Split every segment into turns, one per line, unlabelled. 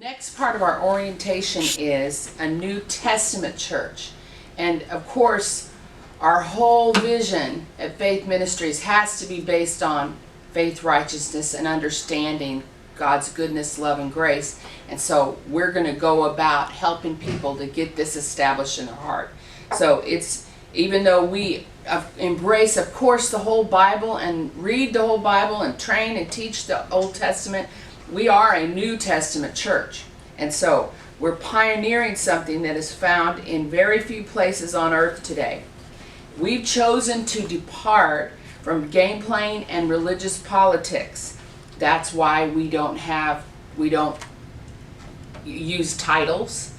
Next part of our orientation is a New Testament church. And of course, our whole vision at Faith Ministries has to be based on faith, righteousness, and understanding God's goodness, love, and grace. And so we're going to go about helping people to get this established in their heart. So it's, even though we embrace, of course, the whole Bible and read the whole Bible and train and teach the Old Testament, we are a New Testament church. And so we're pioneering something that is found in very few places on earth today. We've chosen to depart from game playing and religious politics. That's why we don't use titles,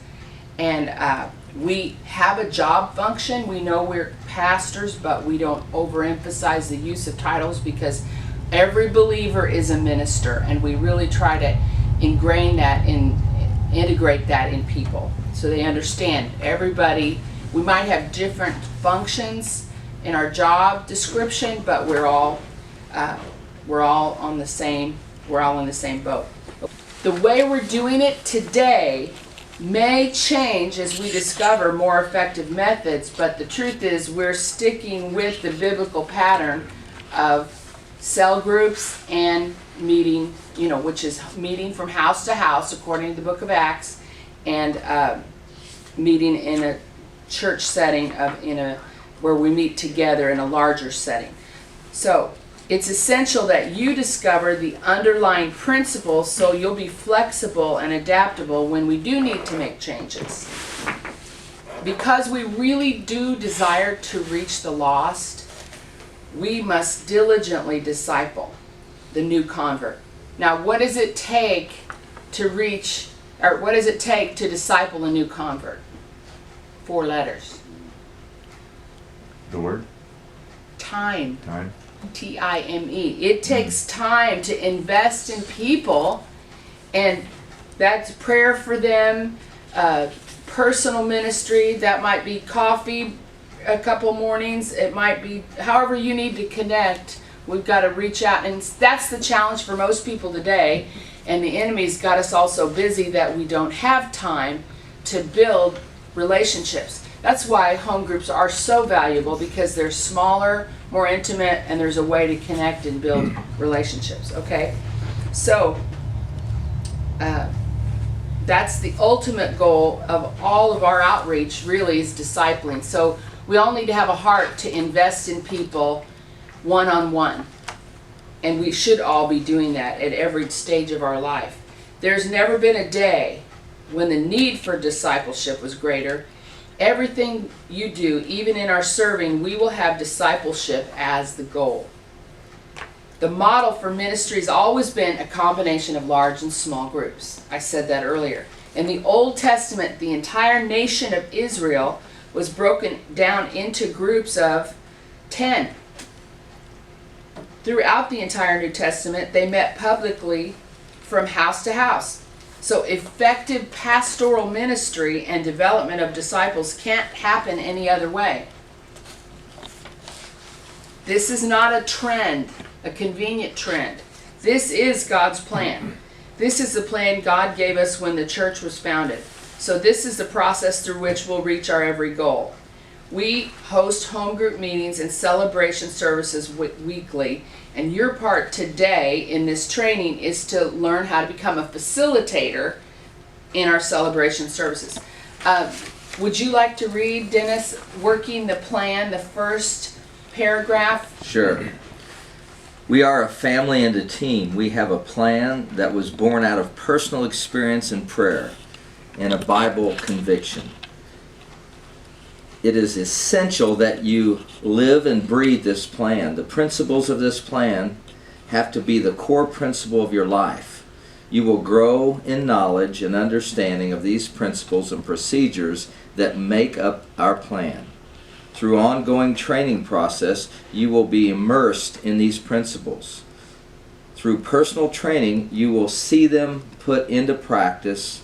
and we have a job function. We know we're pastors, but we don't overemphasize the use of titles because every believer is a minister, and we really try to ingrain that and integrate that in people so they understand everybody. We might have different functions in our job description, but we're all on the same boat. The way we're doing it today may change as we discover more effective methods, but the truth is we're sticking with the biblical pattern of cell groups and meeting, which is meeting from house to house according to the book of Acts, and meeting in a church setting where we meet together in a larger setting. So it's essential that you discover the underlying principles so you'll be flexible and adaptable when we do need to make changes. Because we really do desire to reach the lost, we must diligently disciple the new convert. Now, what does it take to disciple a new convert? 4 letters.
The word?
Time.
Time.
T-I-M-E. It takes time to invest in people, and that's prayer for them, personal ministry. That might be coffee a couple mornings. It might be however you need to connect. We've got to reach out, and that's the challenge for most people today. And the enemy's got us all so busy that we don't have time to build relationships. That's why home groups are so valuable, because they're smaller, more intimate, and there's a way to connect and build relationships. Okay, so that's the ultimate goal of all of our outreach, really, is discipling. So we all need to have a heart to invest in people one-on-one, and we should all be doing that at every stage of our life. There's never been a day when the need for discipleship was greater. Everything you do, even in our serving, we will have discipleship as the goal. The model for ministry has always been a combination of large and small groups. I said that earlier. In the Old Testament, the entire nation of Israel was broken down into groups of 10. Throughout the entire New Testament, they met publicly from house to house. So effective pastoral ministry and development of disciples can't happen any other way. This is not a trend, a convenient trend. This is God's plan. This is the plan God gave us when the church was founded. So this is the process through which we'll reach our every goal. We host home group meetings and celebration services weekly, and your part today in this training is to learn how to become a facilitator in our celebration services. Would you like to read, Dennis, working the plan, the first paragraph?
Sure. We are a family and a team. We have a plan that was born out of personal experience and prayer and a Bible conviction. It is essential that you live and breathe this plan. The principles of this plan have to be the core principle of your life. You will grow in knowledge and understanding of these principles and procedures that make up our plan. Through ongoing training process, you will be immersed in these principles. Through personal training, you will see them put into practice.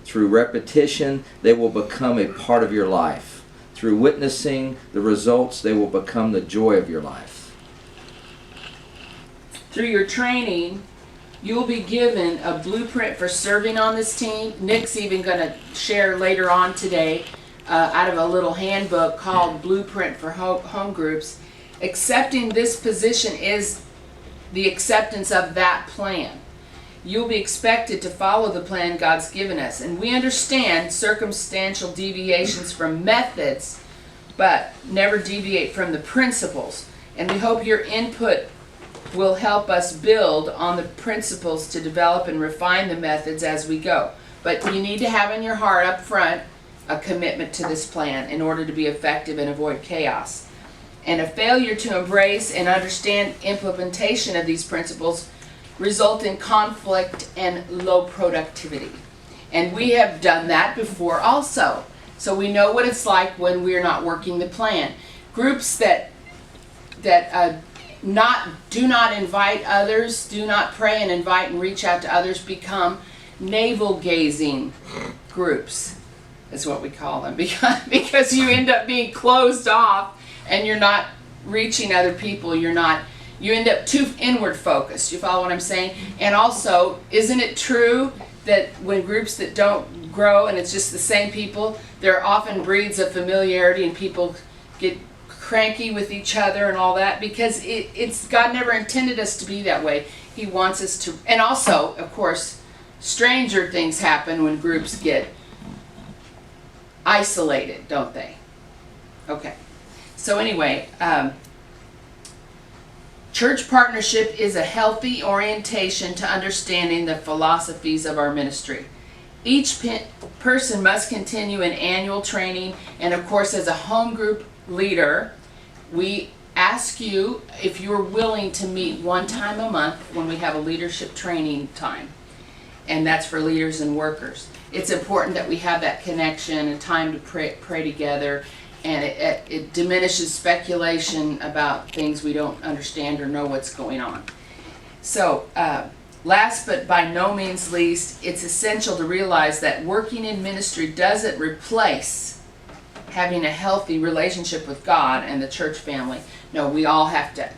Through repetition, they will become a part of your life. Through witnessing the results, they will become the joy of your life.
Through your training, You'll be given a blueprint for serving on this team. Nick's even going to share later on today out of a little handbook called Blueprint for Home Groups. Accepting this position is the acceptance of that plan. You'll be expected to follow the plan God's given us. And we understand circumstantial deviations from methods, but never deviate from the principles. And we hope your input will help us build on the principles to develop and refine the methods as we go. But you need to have in your heart up front a commitment to this plan in order to be effective and avoid chaos. And a failure to embrace and understand implementation of these principles result in conflict and low productivity. And we have done that before also. So we know what it's like when we're not working the plan. Groups that do not invite others, do not pray and invite and reach out to others, become navel-gazing groups, is what we call them, because you end up being closed off and you're not reaching other people. You end up too inward focused. You follow what I'm saying? And also, isn't it true that when groups that don't grow and it's just the same people, there are often breeds of familiarity and people get cranky with each other and all that, because it's God never intended us to be that way. He wants us to. And also, of course, stranger things happen when groups get isolated, don't they? Okay. So anyway, church partnership is a healthy orientation to understanding the philosophies of our ministry. Each person must continue in annual training, and of course, as a home group leader, we ask you if you're willing to meet one time a month when we have a leadership training time, and that's for leaders and workers. It's important that we have that connection and time to pray together, and it diminishes speculation about things we don't understand or know what's going on. So last but by no means least, it's essential to realize that working in ministry doesn't replace having a healthy relationship with God and the church family. No, we all have to.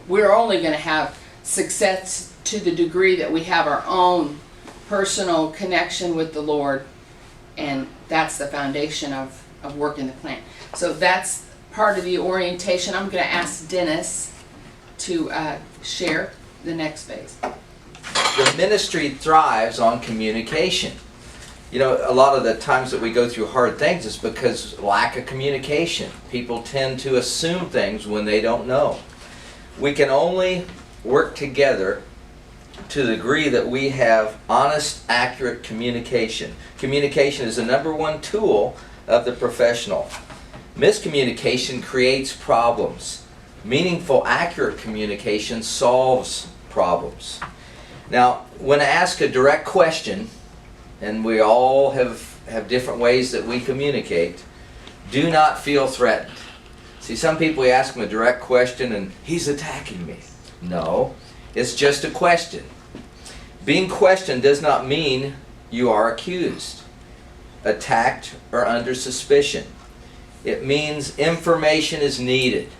We're only going to have success to the degree that we have our own personal connection with the Lord, and that's the foundation of working the plan. So that's part of the orientation. I'm going to ask Dennis to share the next phase.
The ministry thrives on communication. You know, a lot of the times that we go through hard things is because lack of communication. People tend to assume things when they don't know. We can only work together to the degree that we have honest, accurate communication. Communication is the number one tool of the professional. Miscommunication creates problems. Meaningful, accurate communication solves problems. Now, when I ask a direct question, and we all have different ways that we communicate, do not feel threatened. See, some people, we ask them a direct question and he's attacking me. No, it's just a question. Being questioned does not mean you are accused, attacked, or under suspicion. It means information is needed.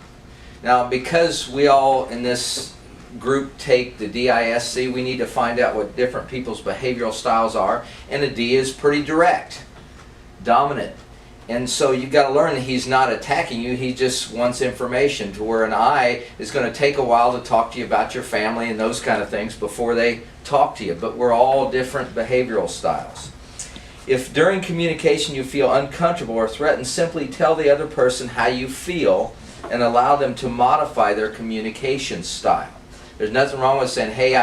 Now, because we all in this group take the DISC, we need to find out what different people's behavioral styles are, and the D is pretty direct, dominant. And so you've got to learn that he's not attacking you, he just wants information, to where an I is going to take a while to talk to you about your family and those kind of things before they talk to you. But we're all different behavioral styles. If during communication you feel uncomfortable or threatened, simply tell the other person how you feel and allow them to modify their communication style. There's nothing wrong with saying, hey,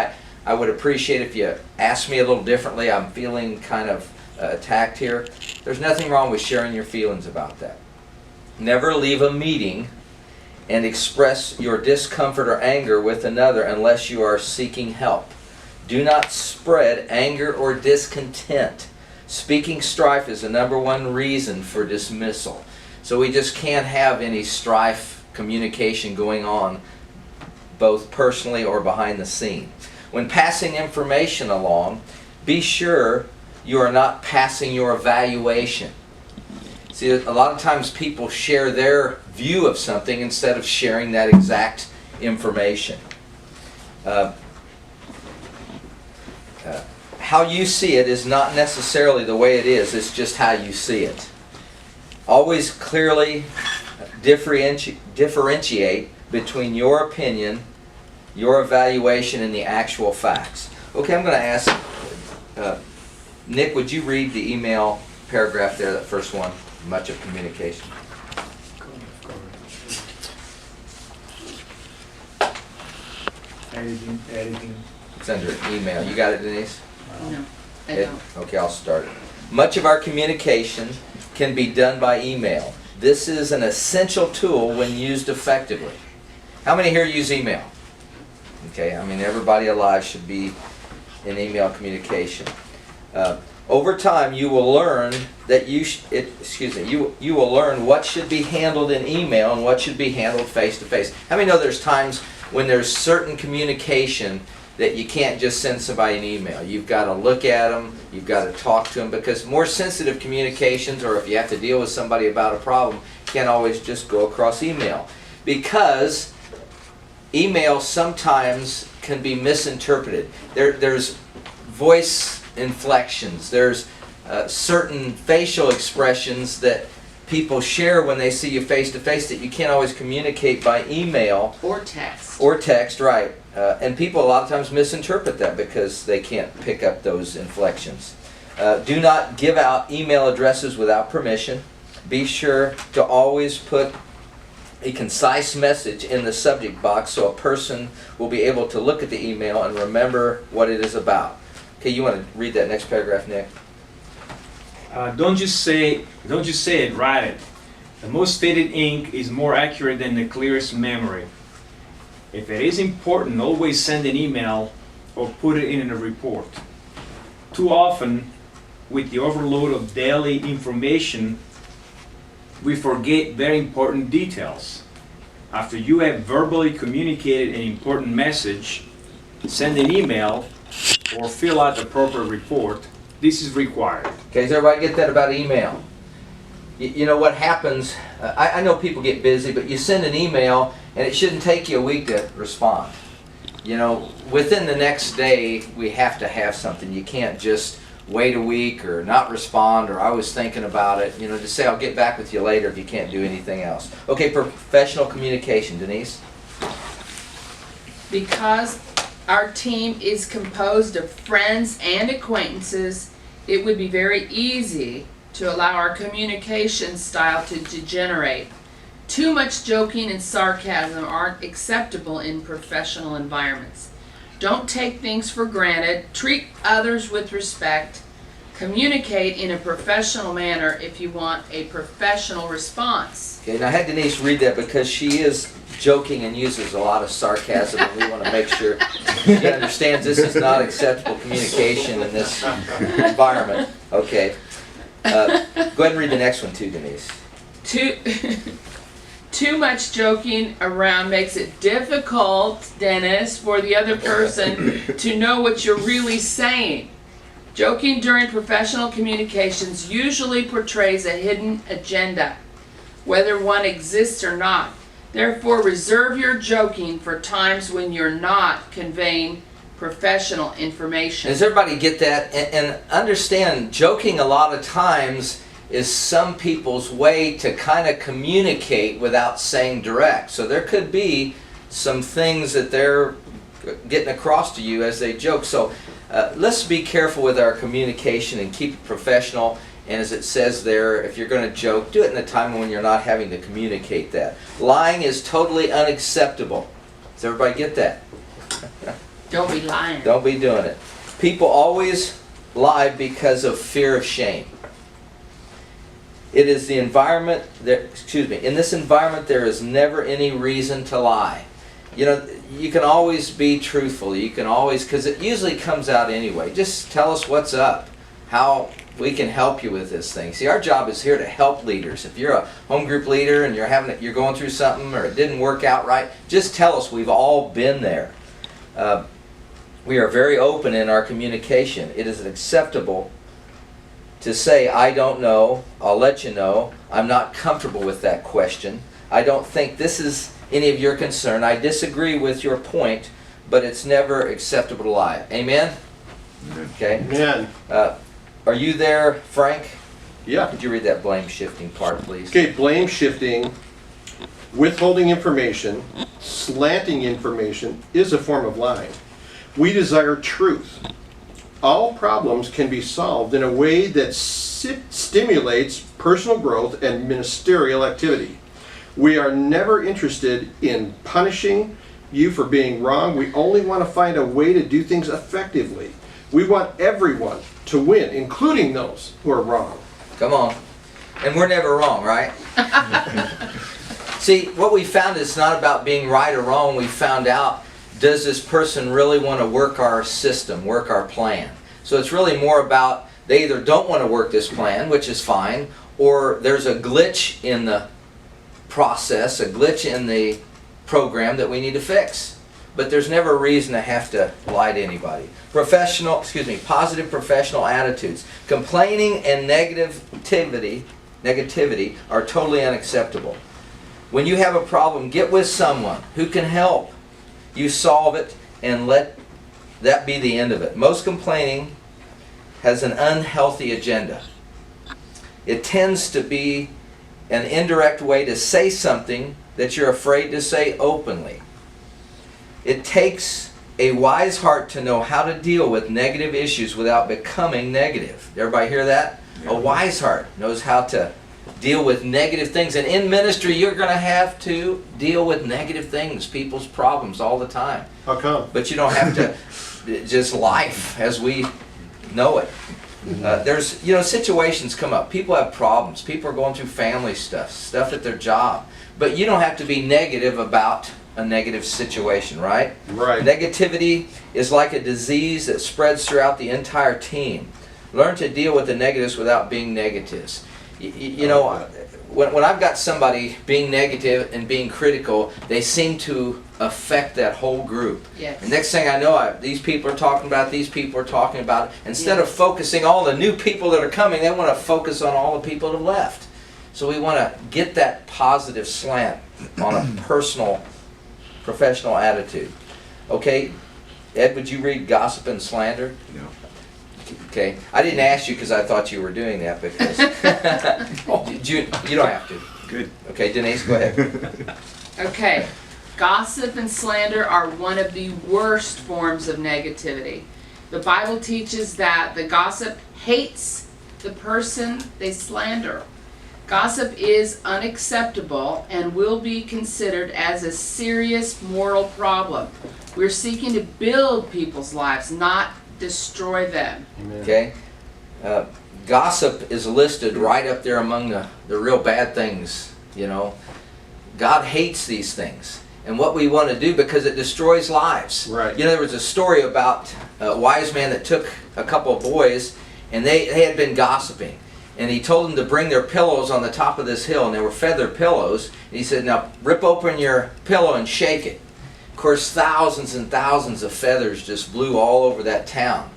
I would appreciate if you asked me a little differently. I'm feeling kind of attacked here. There's nothing wrong with sharing your feelings about that. Never leave a meeting and express your discomfort or anger with another unless you are seeking help. Do not spread anger or discontent. Speaking strife is the number one reason for dismissal. So we just can't have any strife communication going on, both personally or behind the scene. When passing information along, be sure you are not passing your evaluation. See, a lot of times people share their view of something instead of sharing that exact information. how you see it is not necessarily the way it is. It's just how you see it. Always clearly differentiate between your opinion, your evaluation, and the actual facts. Okay, I'm going to ask Nick, would you read the email paragraph there, that first one, much of communication?
Editing.
It's under email. You got it, Denise?
No, I
It-
don't.
Okay, I'll start it. Much of our communication can be done by email. This is an essential tool when used effectively. How many here use email? Okay, I mean everybody alive should be in email communication. Over time, you will learn that you will learn what should be handled in email and what should be handled face to face. How many know there's times when there's certain communication that you can't just send somebody an email? You've got to look at them, you've got to talk to them, because more sensitive communications, or if you have to deal with somebody about a problem, can't always just go across email. Because email sometimes can be misinterpreted. There's voice inflections, there's certain facial expressions that people share when they see you face to face that you can't always communicate by email.
Or text.
Or text, right. And people a lot of times misinterpret that because they can't pick up those inflections. Do not give out email addresses without permission. Be sure to always put a concise message in the subject box so a person will be able to look at the email and remember what it is about. Okay, you want to read that next paragraph, Nick?
Don't just say it, write it. The most faded ink is more accurate than the clearest memory. If it is important, always send an email or put it in a report. Too often, with the overload of daily information, we forget very important details. After you have verbally communicated an important message, send an email or fill out the proper report. This is required.
Okay, does everybody get that about email? You know what happens, I know people get busy, but you send an email and it shouldn't take you a week to respond. You know, within the next day we have to have something. You can't just wait a week or not respond or I was thinking about it. You know, just say I'll get back with you later if you can't do anything else. Okay, professional communication, Denise?
Because our team is composed of friends and acquaintances, it would be very easy to allow our communication style to degenerate. Too much joking and sarcasm aren't acceptable in professional environments. Don't take things for granted. Treat others with respect. Communicate in a professional manner if you want a professional response.
Okay, now I had Denise read that because she is joking and uses a lot of sarcasm, and we want to make sure she understands this is not acceptable communication in this environment. Okay. Go ahead and read the next one too, Denise.
Too much joking around makes it difficult, Dennis, for the other person to know what you're really saying. Joking during professional communications usually portrays a hidden agenda, whether one exists or not. Therefore, reserve your joking for times when you're not conveying professional information.
Does everybody get that? And understand, joking a lot of times is some people's way to kind of communicate without saying direct. So there could be some things that they're getting across to you as they joke. So let's be careful with our communication and keep it professional. And as it says there, if you're going to joke, do it in a time when you're not having to communicate that. Lying is totally unacceptable. Does everybody get that?
Don't be lying.
Don't be doing it. People always lie because of fear of shame. It is the environment that, in this environment there is never any reason to lie. You know, you can always be truthful. You can always, because it usually comes out anyway. Just tell us what's up, how we can help you with this thing. See, our job is here to help leaders. If you're a home group leader and you're going through something or it didn't work out right, just tell us. We've all been there. We are very open in our communication. It is acceptable to say, I don't know, I'll let you know, I'm not comfortable with that question, I don't think this is any of your concern, I disagree with your point, but it's never acceptable to lie. Amen? Okay?
Man,
Are you there, Frank?
yeah.
Could you read that blame shifting part, please?
Okay, blame shifting, withholding information, slanting information is a form of lying. We desire truth. All problems can be solved in a way that stimulates personal growth and ministerial activity. We are never interested in punishing you for being wrong. We only want to find a way to do things effectively. We want everyone to win, including those who are wrong.
Come on. And we're never wrong, right? See, what we found is not about being right or wrong. We found out, does this person really want to work our system, work our plan? So it's really more about they either don't want to work this plan, which is fine, or there's a glitch in the process, a glitch in the program that we need to fix. But there's never a reason to have to lie to anybody. Positive professional attitudes. Complaining and negativity are totally unacceptable. When you have a problem, get with someone who can help you solve it and let that be the end of it. Most complaining has an unhealthy agenda. It tends to be an indirect way to say something that you're afraid to say openly. It takes a wise heart to know how to deal with negative issues without becoming negative. Everybody hear that? A wise heart knows how to deal with negative things. And in ministry, you're going to have to deal with negative things, people's problems all the time.
How come?
But you don't have to, just life as we know it. There's, situations come up. People have problems. People are going through family stuff at their job. But you don't have to be negative about a negative situation, right?
Right.
Negativity is like a disease that spreads throughout the entire team. Learn to deal with the negatives without being negatives. When I've got somebody being negative and being critical, they seem to affect that whole group.
Yes.
And next thing I know, these people are talking about, these people are talking about. Instead of focusing all the new people that are coming, they want to focus on all the people that have left. So we want to get that positive slant on a personal, professional attitude. Okay, Ed, would you read gossip and slander?
No.
Okay, I didn't ask you because I thought you were doing that because you don't have to.
Good.
Okay, Denise, go ahead.
Okay, gossip and slander are one of the worst forms of negativity. The Bible teaches that the gossip hates the person they slander. Gossip is unacceptable and will be considered as a serious moral problem. We're seeking to build people's lives, not destroy them.
Amen.
Okay, gossip is listed right up there among the real bad things. God hates these things. And what we want to do, because it destroys lives.
Right.
There was a story about a wise man that took a couple of boys, and they had been gossiping. And he told them to bring their pillows on the top of this hill, and they were feather pillows. And he said, now rip open your pillow and shake it. Of course, thousands and thousands of feathers just blew all over that town.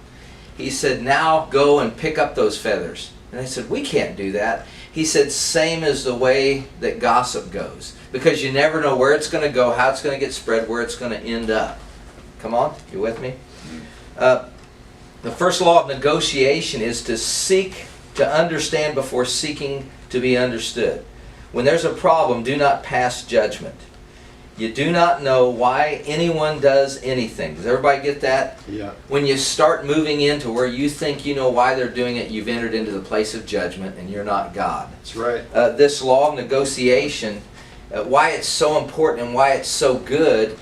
He said, now go and pick up those feathers. And they said, we can't do that. He said, same as the way that gossip goes. Because you never know where it's going to go, how it's going to get spread, where it's going to end up. Come on, you with me? The first law of negotiation is to seek to understand before seeking to be understood. When there's a problem, do not pass judgment. You do not know why anyone does anything. Does everybody get that?
Yeah.
When you start moving into where you think you know why they're doing it, you've entered into the place of judgment and you're not God.
That's right.
This law of negotiation, why it's so important and why it's so good,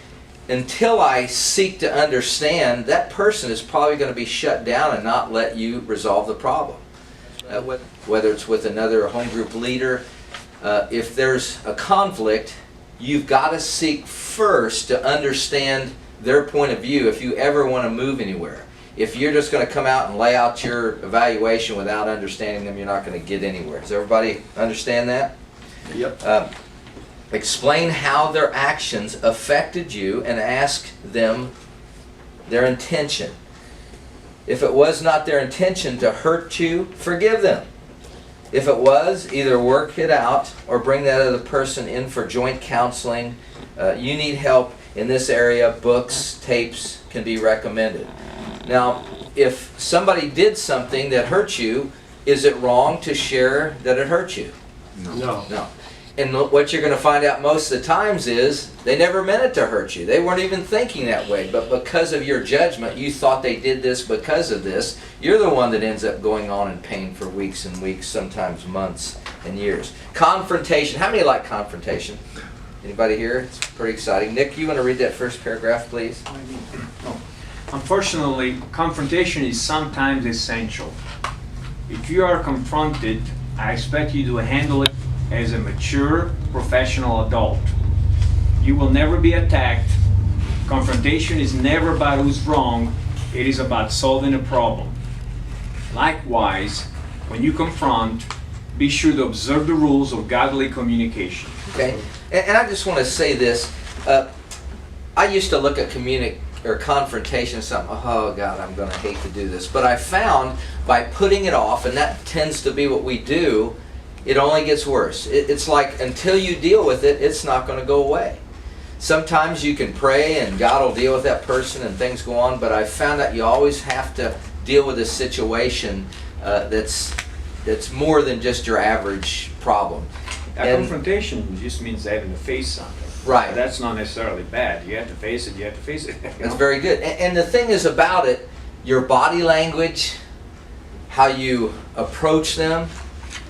until I seek to understand, that person is probably going to be shut down and not let you resolve the problem. Whether it's with another home group leader, if there's a conflict, you've got to seek first to understand their point of view if you ever want to move anywhere. If you're just going to come out and lay out your evaluation without understanding them, you're not going to get anywhere. Does everybody understand that?
Yep.
Explain how their actions affected you and ask them their intention. If it was not their intention to hurt you, forgive them. If it was, either work it out or bring that other person in for joint counseling. You need help in this area, books, tapes can be recommended. Now, if somebody did something that hurt you, is it wrong to share that it hurt you?
No.
No. And what you're going to find out most of the times is they never meant it to hurt you. They weren't even thinking that way. But because of your judgment, you thought they did this because of this. You're the one that ends up going on in pain for weeks and weeks, sometimes months and years. Confrontation. How many like confrontation? Anybody here? It's pretty exciting. Nick, you want to read that first paragraph, please?
Unfortunately, confrontation is sometimes essential. If you are confronted, I expect you to handle it as a mature, professional adult. You will never be attacked. Confrontation is never about who's wrong. It is about solving a problem. Likewise, when you confront, be sure to observe the rules of godly communication.
Okay, and I just want to say this. I used to look at confrontation as something, oh God, I'm going to hate to do this. But I found by putting it off, and that tends to be what we do, it only gets worse. It's like until you deal with it, it's not going to go away. Sometimes you can pray and God will deal with that person and things go on, but I found that you always have to deal with a situation that's more than just your average problem.
A confrontation just means having to face something.
Right.
That's not necessarily bad. You have to face it, you have to face it.
That's very good. And the thing is about it, your body language, how you approach them,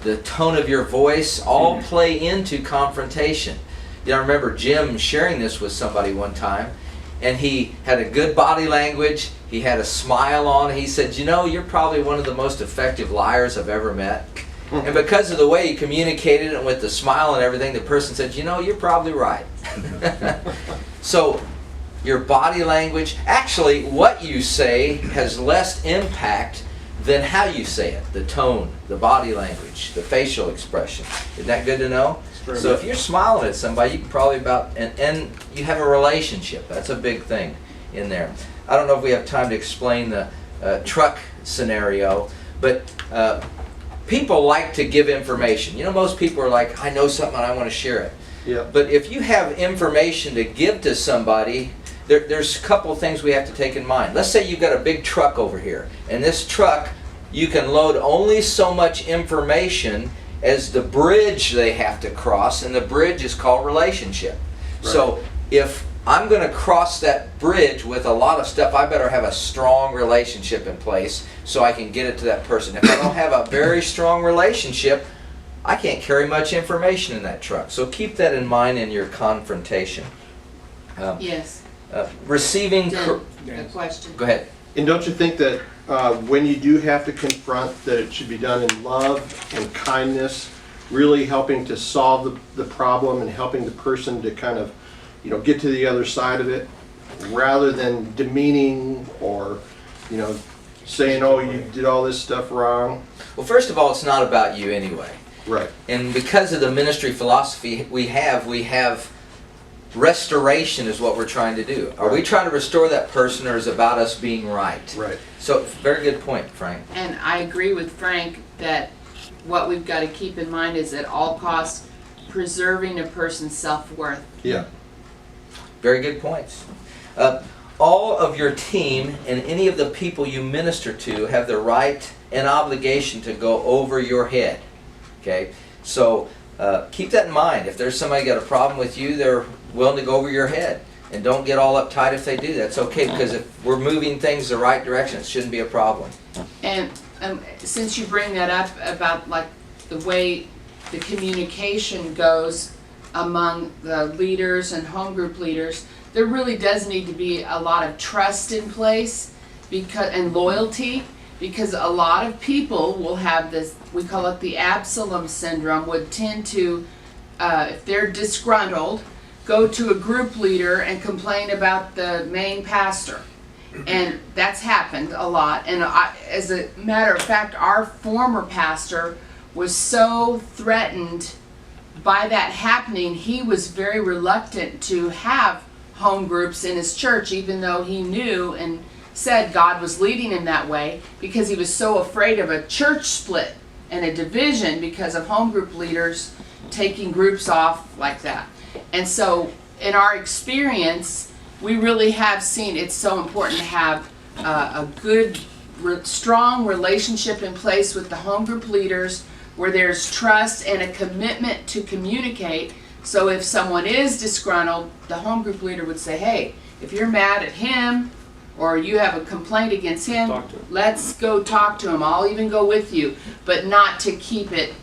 the tone of your voice, all play into confrontation. You know, I remember Jim sharing this with somebody one time, and he had a good body language, he had a smile on, he said, you know, you're probably one of the most effective liars I've ever met. And because of the way he communicated it with the smile and everything, the person said, you know, you're probably right. So, your body language, actually what you say has less impact than how you say it. The tone, the body language, the facial expression. Isn't that good to know? So if you're smiling at somebody, you can probably and you have a relationship. That's a big thing in there. I don't know if we have time to explain the truck scenario, but people like to give information. You know, most people are like, I know something and I want to share it.
Yeah.
But if you have information to give to somebody, there's a couple things we have to take in mind. Let's say you've got a big truck over here, and this truck, you can load only so much information as the bridge they have to cross, and the bridge is called relationship. Right. So if I'm going to cross that bridge with a lot of stuff, I better have a strong relationship in place so I can get it to that person. If I don't have a very strong relationship, I can't carry much information in that truck. So keep that in mind in your confrontation.
Yes.
Receiving...
A question.
Go ahead.
And don't you think that when you do have to confront, that it should be done in love and kindness, really helping to solve the problem and helping the person to kind of, you know, get to the other side of it, rather than demeaning or, you know, saying, oh, you did all this stuff wrong?
Well, first of all, it's not about you anyway.
Right.
And because of the ministry philosophy we have restoration is what we're trying to do. Are we trying to restore that person, or is it about us being right?
Right.
So, very good point, Frank.
And I agree with Frank that what we've got to keep in mind is at all costs preserving a person's self-worth.
Yeah.
Very good points. All of your team and any of the people you minister to have the right and obligation to go over your head. Okay? So, keep that in mind. If there's somebody got a problem with you, they're willing to go over your head. And don't get all uptight if they do. That's okay, because if we're moving things the right direction, it shouldn't be a problem.
And since you bring that up about like the way the communication goes among the leaders and home group leaders, there really does need to be a lot of trust in place and loyalty, because a lot of people will have this, we call it the Absalom syndrome, would tend to, if they're disgruntled, go to a group leader and complain about the main pastor. And that's happened a lot. And as a matter of fact, our former pastor was so threatened by that happening, he was very reluctant to have home groups in his church, even though he knew and said God was leading him that way, because he was so afraid of a church split and a division because of home group leaders taking groups off like that. And so in our experience, we really have seen it's so important to have a good strong relationship in place with the home group leaders where there's trust and a commitment to communicate. So if someone is disgruntled, the home group leader would say, hey, if you're mad at him or you have a complaint against him,
Talk to him.
let's go talk to him. I'll even go with you, but not to keep it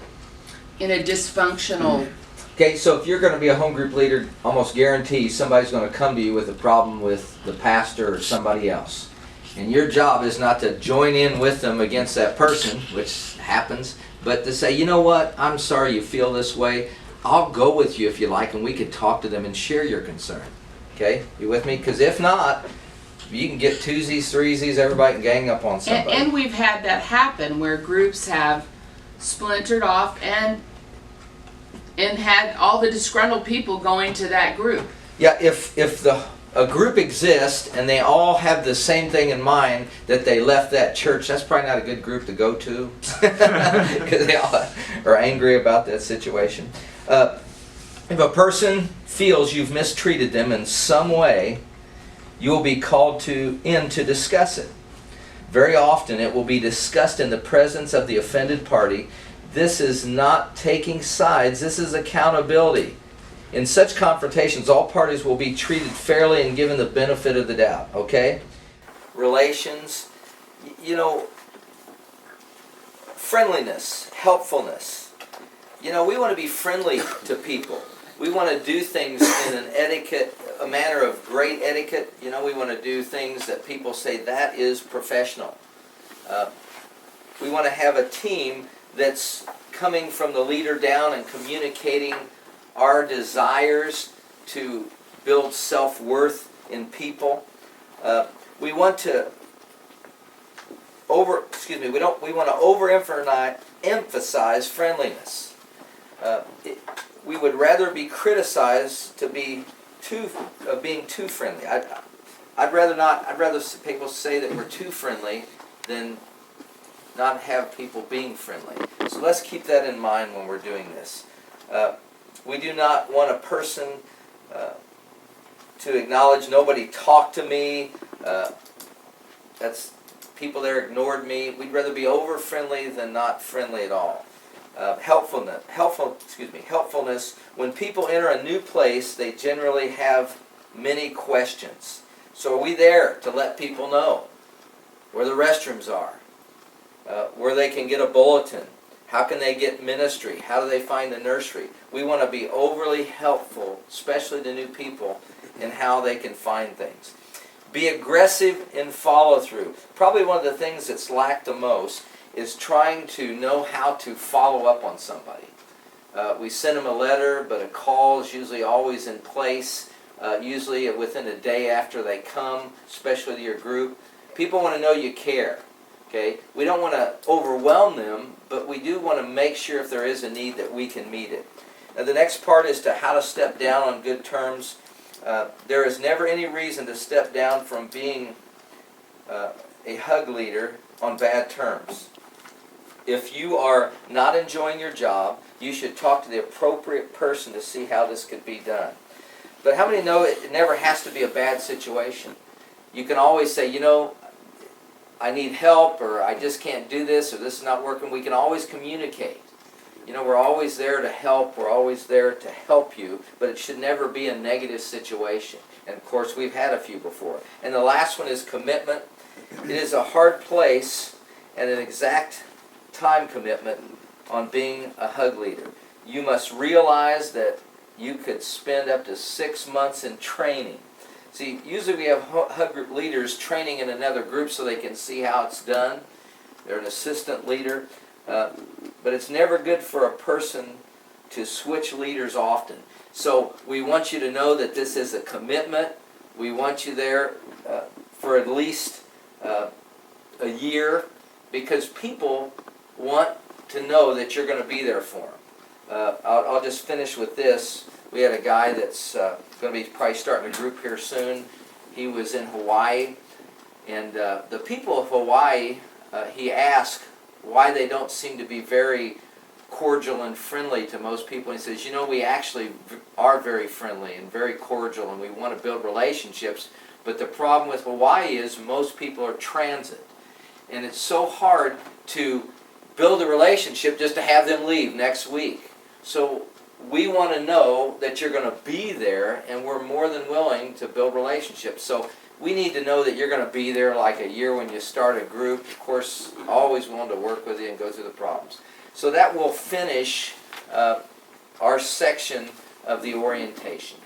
in a dysfunctional.
Okay, so if you're going to be a home group leader, almost guarantee somebody's going to come to you with a problem with the pastor or somebody else. And your job is not to join in with them against that person, which happens, but to say, you know what, I'm sorry you feel this way. I'll go with you if you like, and we could talk to them and share your concern. Okay, you with me? Because if not, you can get twosies, threesies, everybody can gang up on somebody.
And we've had that happen where groups have splintered off and had all the disgruntled people going to that group.
Yeah, if a group exists and they all have the same thing in mind, that they left that church, that's probably not a good group to go to, because they all are angry about that situation. If a person feels you've mistreated them in some way, you will be called in to discuss it. Very often it will be discussed in the presence of the offended party. This is not taking sides, this is accountability. In such confrontations, all parties will be treated fairly and given the benefit of the doubt, okay? Relations, you know, friendliness, helpfulness. You know, we want to be friendly to people. We want to do things in an etiquette, a manner of great etiquette. You know, we want to do things that people say, that is professional. We want to have a team that's coming from the leader down and communicating our desires to build self-worth in people. We want to overemphasize friendliness. We would rather be criticized to be being too friendly. I'd rather people say that we're too friendly than not have people being friendly. So let's keep that in mind when we're doing this. We do not want a person to acknowledge nobody talked to me. That's people there ignored me. We'd rather be over friendly than not friendly at all. Helpfulness. When people enter a new place, they generally have many questions. So are we there to let people know where the restrooms are, where they can get a bulletin? How can they get ministry? How do they find the nursery? We want to be overly helpful, especially to new people, in how they can find things. Be aggressive in follow-through. Probably one of the things that's lacked the most is trying to know how to follow up on somebody. We send them a letter, but a call is usually always in place, usually within a day after they come, especially to your group. People want to know you care. Okay? We don't want to overwhelm them, but we do want to make sure if there is a need that we can meet it. Now the next part is to how to step down on good terms. There is never any reason to step down from being a hug leader on bad terms. If you are not enjoying your job, you should talk to the appropriate person to see how this could be done. But how many know it never has to be a bad situation? You can always say, you know, I need help, or I just can't do this, or this is not working. We can always communicate. You know, we're always there to help. We're always there to help you, but it should never be a negative situation. And of course, we've had a few before. And the last one is commitment. It is a hard place and an exact time commitment on being a hug leader. You must realize that you could spend up to 6 months in training. See, usually we have hug group leaders training in another group so they can see how it's done. They're an assistant leader. But it's never good for a person to switch leaders often. So we want you to know that this is a commitment. We want you there for at least a year, because people want to know that you're going to be there for them. I'll just finish with this. We had a guy that's going to be probably starting a group here soon. He was in Hawaii, and the people of Hawaii, he asked why they don't seem to be very cordial and friendly to most people. And he says, you know, we actually are very friendly and very cordial, and we want to build relationships, but the problem with Hawaii is most people are transit. And it's so hard to build a relationship just to have them leave next week. So we want to know that you're going to be there, and we're more than willing to build relationships. So we need to know that you're going to be there like a year when you start a group. Of course, always willing to work with you and go through the problems. So that will finish our section of the orientation.